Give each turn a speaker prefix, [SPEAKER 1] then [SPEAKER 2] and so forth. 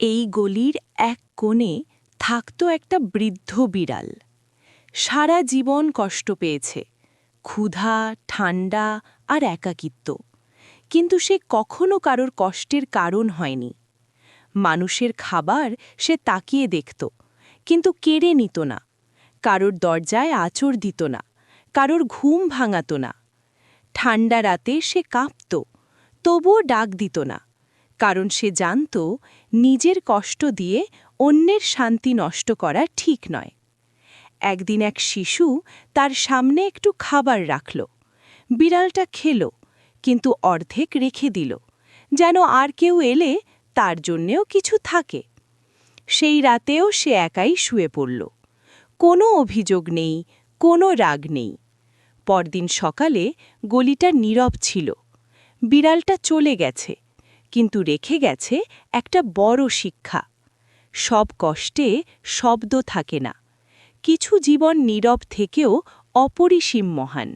[SPEAKER 1] এই গলির এক কোণে থাকত একটা বৃদ্ধ বিড়াল। সারা জীবন কষ্ট পেয়েছে, ক্ষুধা, ঠান্ডা আর একাকিত্ব। কিন্তু সে কখনো কারোর কষ্টের কারণ হয়নি। মানুষের খাবার সে তাকিয়ে দেখত, কিন্তু কেড়ে নিত না। কারোর দরজায় আঁচড় দিত না, কারোর ঘুম ভাঙাত না। ঠান্ডা রাতে সে কাঁপত, তবুও ডাক দিত না, কারণ সে জানত নিজের কষ্ট দিয়ে অন্যের শান্তি নষ্ট করা ঠিক নয়। একদিন এক শিশু তার সামনে একটু খাবার রাখল। বিড়ালটা খেল, কিন্তু অর্ধেক রেখে দিল, যেন আর কেউ এলে তার জন্যেও কিছু থাকে। সেই রাতেও সে একাই শুয়ে পড়ল। কোনো অভিযোগ নেই, কোনো রাগ নেই। পরদিন সকালে গলিটা নীরব ছিল। বিড়ালটা চলে গেছে, কিন্তু রেখে গেছে একটা বড় শিক্ষা। সব কষ্টে শব্দ থাকে না। কিছু জীবন নীরব থেকেও অপরিসীম মহান।